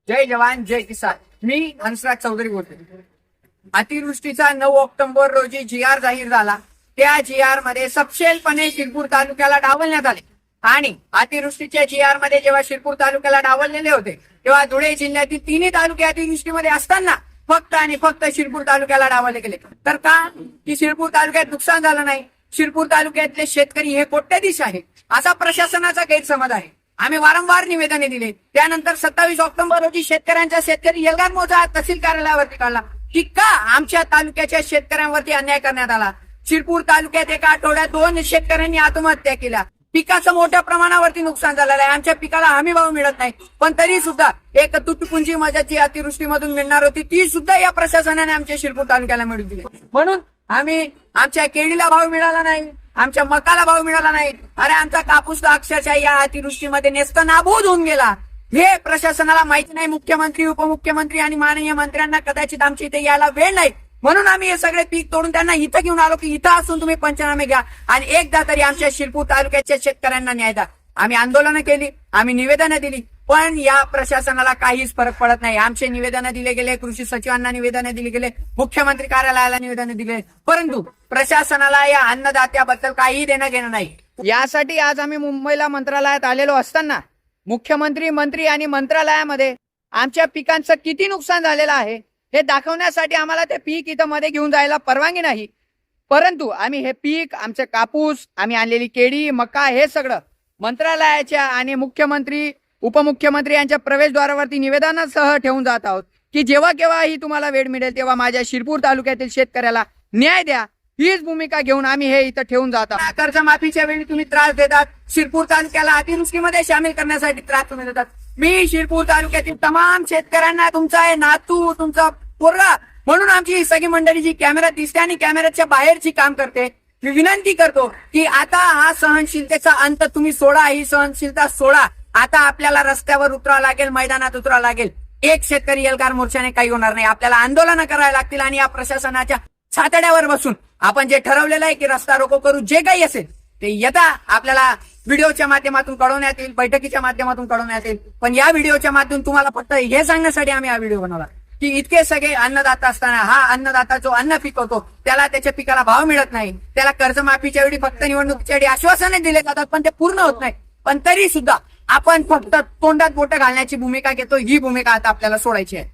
जय जवान जय किसान. मी हंसराज चौधरी बोलतो. अतिवृष्टीचा 9 ऑक्टोबर रोजी GR जाहीर झाला. त्या GR मध्ये सपशेलपणे शिरपूर तालुक्याला डावलण्यात आले आणि अतिवृष्टीच्या GR मध्ये जेव्हा शिरपूर तालुक्याला डावललेले होते तेव्हा धुळे जिल्ह्यातील तिन्ही तालुके अतिवृष्टीमध्ये असताना फक्त आणि फक्त शिरपूर तालुक्याला डावलले गेले. तर का की शिरपूर तालुक्यात नुकसान झालं नाही. शिरपूर तालुक्यातले शेतकरी हे कोट्याधीश आहे असा प्रशासनाचा गैरसमज आहे. आम्ही वारंवार निवेदने दिले. त्यानंतर 27 ऑक्टोबर रोजी शेतकरी एल्गार मोर्चा तहसील कार्यालयावरती काढला की का आमच्या तालुक्याच्या शेतकऱ्यांवरती अन्याय करण्यात आला. शिरपूर तालुक्यात एका आठवड्यात 2 शेतकऱ्यांनी आत्महत्या केल्या. पिकाचं मोठ्या प्रमाणावरती नुकसान झालेलं आहे. आमच्या पिकाला हमी भाव मिळत नाही, पण तरी सुद्धा एक तुटपुंजी मदत जी अतिवृष्टीमधून मिळणार होती ती सुद्धा या प्रशासनाने आमच्या शिरपूर तालुक्याला मिळवून दिली. म्हणून आम्ही आमच्या केळीला भाव मिळाला नाही, आमच्या मकाला भाव मिळाला नाही. अरे आमचा कापूस तर अक्षरशः या अतिवृष्टीमध्ये नेस्तनाबूद होऊन गेला. हे प्रशासनाला माहिती नाही. मुख्यमंत्री, उपमुख्यमंत्री आणि माननीय मंत्र्यांना कदाचित आमच्या इथे यायला वेळ नाही. म्हणून आम्ही हे सगळे पीक तोडून त्यांना इथं घेऊन आलो की इथं असून तुम्ही पंचनामे घ्या आणि एकदा तरी आमच्या शिरपूर तालुक्याच्या शेतकऱ्यांना न्याय द्या. आम्ही आंदोलनं केली, आम्ही निवेदनं दिली, पण या प्रशासनाला काहीच फरक पडत नाही. आमचे निवेदनं दिले गेले, कृषी सचिवांना निवेदनं दिली गेले, मुख्यमंत्री कार्यालयाला निवेदनं दिले, परंतु प्रशासनाला या अन्नदात्याबद्दल काही देणं घेणं नाही. यासाठी आज आम्ही मुंबईला मंत्रालयात आलेलो असताना मुख्यमंत्री, मंत्री आणि मंत्रालयामध्ये आमच्या पिकांचं किती नुकसान झालेलं आहे हे दाखवण्यासाठी आम्हाला ते पीक इथं मध्ये घेऊन जायला परवानगी नाही. परंतु आम्ही हे पीक, आमचे कापूस, आम्ही आणलेली केळी, मका हे सगळं मंत्रालयाच्या आणि मुख्यमंत्री, उपमुख्यमंत्री यांच्या प्रवेशद्वारावरती निवेदनासह ठेवून जात आहोत की जेव्हा केव्हाही तुम्हाला वेळ मिळेल तेव्हा माझ्या शिरपूर तालुक्यातील शेतकऱ्याला न्याय द्या. हीच भूमिका घेऊन आम्ही हे इथं ठेवून जात आहोत. कर्जमाफीच्या वेळी तुम्ही त्रास देतात, शिरपूर तालुक्याला अतिवृष्टीमध्ये सामील करण्यासाठी त्रास तुम्ही देतात. मी शिरपूर तालुक्यातील तमाम शेतकऱ्यांना तुमचा नातू, तुमचा पोरगा म्हणून आमची ही सगळी मंडळी जी कॅमेरा दिसते आणि कॅमेऱ्याच्या बाहेरची काम करते, मी विनंती करतो की आता हा सहनशीलतेचा अंत तुम्ही सोडा, ही सहनशीलता सोडा. आता आपल्याला रस्त्यावर उतरावं लागेल, मैदानात उतरावं लागेल. एक शेतकरी एल्गार मोर्चाने काही होणार नाही. आपल्याला आंदोलनं करायला लागतील आणि या प्रशासनाच्या छातड्यावर बसून आपण जे ठरवलेलं आहे की रस्ता रोको करू, जे काही असेल ते यथा आपल्याला व्हिडिओच्या माध्यमातून कळवण्यात येईल, बैठकीच्या माध्यमातून कळवण्यात येईल. पण या व्हिडिओच्या माध्यमातून तुम्हाला फक्त हे सांगण्यासाठी आम्ही हा व्हिडिओ बनवला की इतके सगळे अन्नदाता असताना हा अन्नदाता जो अन्न पिकवतो त्याला त्याच्या पिकाला भाव मिळत नाही. त्याला कर्जमाफीच्या वेळी फक्त निवडणुकीच्या वेळी आश्वासने दिले जातात पण ते पूर्ण होत नाही. पण तरी सुद्धा आपण फक्त तोंडात बोटं घालण्याची भूमिका घेतो. ही भूमिका आता आपल्याला सोडायची आहे.